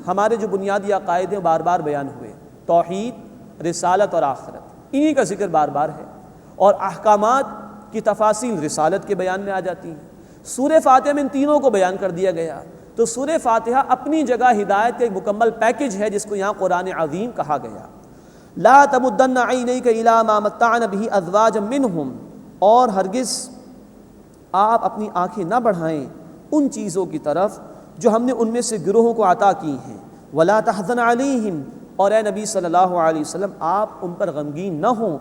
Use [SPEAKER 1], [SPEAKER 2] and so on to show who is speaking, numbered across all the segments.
[SPEAKER 1] ہمارے جو بنیادی عقائد ہیں بار بار بیان ہوئے، توحید، رسالت اور آخرت، انہی کا ذکر بار بار ہے، اور احکامات کی تفاصیل رسالت کے بیان میں آ جاتی ہیں۔ سورہ فاتحہ میں ان تینوں کو بیان کر دیا گیا، تو سورہ فاتحہ اپنی جگہ ہدایت کا ایک مکمل پیکج ہے جس کو یہاں قرآن عظیم کہا گیا۔ لا تمدن عینیک الی ما متعنا بہ ازواجا منہم، اور ہرگز آپ اپنی آنکھیں نہ بڑھائیں ان چیزوں کی طرف جو ہم نے ان میں سے گروہوں کو عطا کی ہیں۔ ولا تحزن علیہم، اور اے نبی صلی اللہ علیہ وسلم آپ ان پر غمگین نہ ہوں۔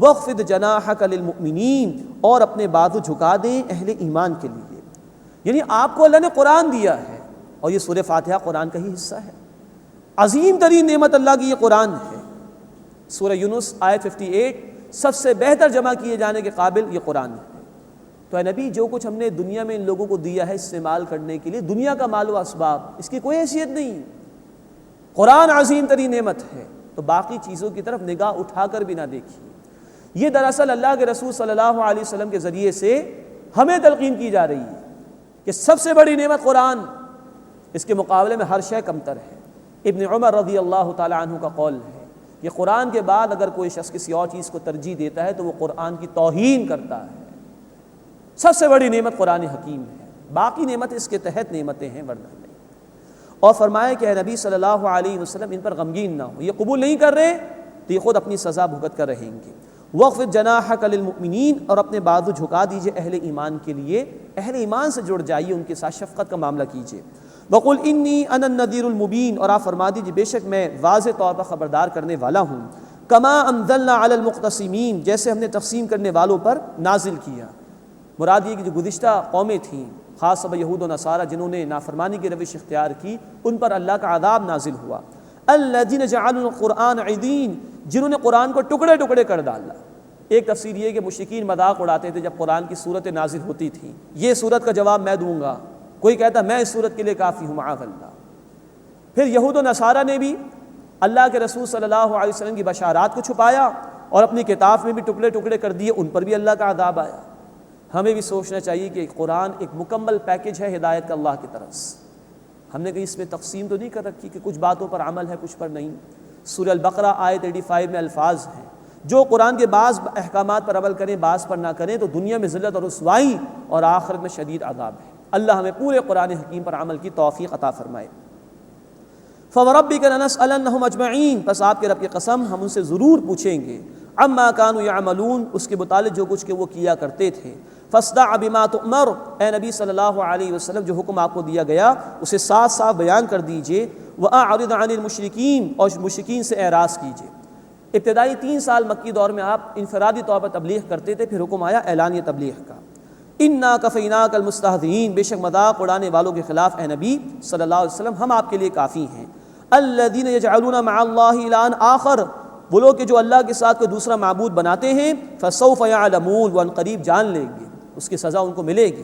[SPEAKER 1] واخفض جناحک للمؤمنین، اور اپنے بازو جھکا دیں اہل ایمان کے لیے۔ یعنی آپ کو اللہ نے قرآن دیا ہے، اور یہ سورہ فاتحہ قرآن کا ہی حصہ ہے۔ عظیم ترین نعمت اللہ کی یہ قرآن ہے۔ سورہ یونس آیت 58، سب سے بہتر جمع کیے جانے کے قابل یہ قرآن ہے۔ تو اے نبی، جو کچھ ہم نے دنیا میں ان لوگوں کو دیا ہے استعمال کرنے کے لیے، دنیا کا مال و اسباب، اس کی کوئی حیثیت نہیں۔ قرآن عظیم ترین نعمت ہے، تو باقی چیزوں کی طرف نگاہ اٹھا کر بھی نہ دیکھیے۔ یہ دراصل اللہ کے رسول صلی اللہ علیہ وسلم کے ذریعے سے ہمیں تلقین کی جا رہی ہے کہ سب سے بڑی نعمت قرآن، اس کے مقابلے میں ہر شے کمتر ہے۔ ابن عمر رضی اللہ تعالی عنہ کا قول ہے کہ قرآن کے بعد اگر کوئی شخص کسی اور چیز کو ترجیح دیتا ہے تو وہ قرآن کی توہین کرتا ہے۔ سب سے بڑی نعمت قرآن حکیم ہے، باقی نعمت اس کے تحت نعمتیں ہیں ورنہ نہیں۔ اور فرمایا کہ اے نبی صلی اللہ علیہ وسلم ان پر غمگین نہ ہو، یہ قبول نہیں کر رہے تو یہ خود اپنی سزا بھگت کر رہیں گے۔ وَاخْفِضْ جَنَاحَكَ لِلْمُؤْمِنِينَ، اور اپنے بازو جھکا دیجئے اہل ایمان کے لیے، اہل ایمان سے جڑ جائیے، ان کے ساتھ شفقت کا معاملہ کیجئے۔ وَقُلْ إِنِّي أَنَا النَّذِيرُ الْمُبِينُ، اور آپ فرما دیجئے بے شک میں واضح طور پر خبردار کرنے والا ہوں۔ كَمَا أَنزَلْنَا عَلَى الْمُقْتَسِمِينَ، جیسے ہم نے تقسیم کرنے والوں پر نازل کیا۔ مراد یہ کہ جو گزشتہ قومیں تھیں، خاص طور یہود و نصارہ، جنہوں نے نافرمانی کی روش اختیار کی، ان پر اللہ کا عذاب نازل ہوا۔ الَّذِينَ جَعَلُوا الْقُرْآنَ عِضِينَ، جنہوں نے قرآن کو ٹکڑے ٹکڑے کر ڈالا۔ ایک تفسیر یہ کہ مشرکین مذاق اڑاتے تھے جب قرآن کی صورت نازل ہوتی تھی، یہ صورت کا جواب میں دوں گا، کوئی کہتا میں اس صورت کے لیے کافی ہوں معاذ اللہ۔ پھر یہود و نصارہ نے بھی اللہ کے رسول صلی اللہ علیہ وسلم کی بشارات کو چھپایا اور اپنی کتاب میں بھی ٹکڑے ٹکڑے کر دیے، ان پر بھی اللہ کا عذاب آیا۔ ہمیں بھی سوچنا چاہیے کہ قرآن ایک مکمل پیکج ہے ہدایت کا اللہ کی طرف سے۔ ہم نے کہیں اس میں تقسیم تو نہیں کر رکھی کہ کچھ باتوں پر عمل ہے کچھ پر نہیں۔ سورہ البقرہ آیت 85 میں الفاظ ہیں، جو قرآن کے بعض احکامات پر عمل کریں بعض پر نہ کریں تو دنیا میں ذلت اور رسوائی اور آخرت میں شدید عذاب ہے۔ اللہ ہمیں پورے قرآن حکیم پر عمل کی توفیق عطا فرمائے۔ فَوَرَبِّكَ لَنَسْأَلَنَّهُمْ أَجْمَعِينَ، پس آپ کے رب کی قسم ہم ان سے ضرور پوچھیں گے، عَمَّا كَانُوا يَعْمَلُونَ، اس کے متعلق جو کچھ کہ وہ کیا کرتے تھے۔ فَاصْدَعْ بِمَا تُؤْمَرُ، اے نبی صلی اللہ علیہ وسلم جو حکم آپ کو دیا گیا اسے صاف صاف بیان کر دیجئے۔ وَأَعْرِضْ عَنِ الْمُشْرِكِينَ، اور مشرکین سے اعراض کیجئے۔ ابتدائی 3 سال مکی دور میں آپ انفرادی طور پر تبلیغ کرتے تھے، پھر حکم آیا اعلانیہ تبلیغ کا۔ اِنَّا كَفَيْنَاكَ الْمُسْتَهْزِئِينَ، بے شک مذاق اڑانے والوں کے خلاف اے نبی صلی اللہ علیہ وسلم ہم آپ کے لیے کافی ہیں۔ الَّذِينَ يَجْعَلُونَ مَعَ اللَّهِ إِلَٰهًا آخَرَ، وہ لوگ کہ جو اللہ کے ساتھ کوئی دوسرا معبود بناتے ہیں، فَسَوْفَ يَعْلَمُونَ، وہ ان قریب جان لیں گے، اس کی سزا ان کو ملے گی۔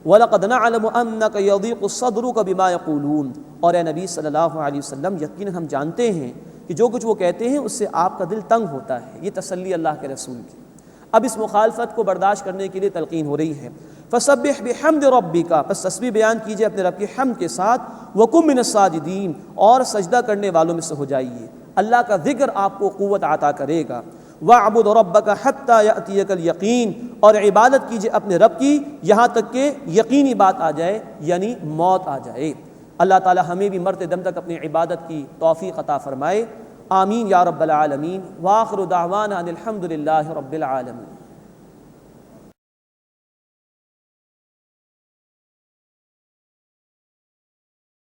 [SPEAKER 1] وَلَقَدْ نَعْلَمُ أَنَّكَ يَضِيقُ صَدْرُكَ بِمَا يَقُولُونَ، اور اے نبی صلی اللہ علیہ وسلم یقیناً ہم جانتے ہیں کہ جو کچھ وہ کہتے ہیں اس سے آپ کا دل تنگ ہوتا ہے۔ یہ تسلی اللہ کے رسول کی۔ اب اس مخالفت کو برداشت کرنے کے لیے تلقین ہو رہی ہے۔ فَسَبِّحْ بِحَمْدِ رَبِّكَ، پس تسبیح بیان کیجئے اپنے رب کی حمد کے ساتھ۔ وَكُن مِّنَ السَّاجِدِينَ، اور سجدہ کرنے والوں میں سے ہو جائیے۔ اللہ کا ذکر آپ کو قوت عطا کرے گا۔ وَاعْبُدْ رَبَّكَ حَتَّى يَأْتِيَكَ الْيَقِينُ، اور عبادت کیجئے اپنے رب کی یہاں تک کہ یقینی بات آ جائے، یعنی موت آ جائے۔ اللہ تعالی ہمیں بھی مرتے دم تک اپنی عبادت کی توفیق عطا فرمائے۔ آمین یا رب العالمین۔ وآخر دعوانا ان الحمد للہ رب العالمین۔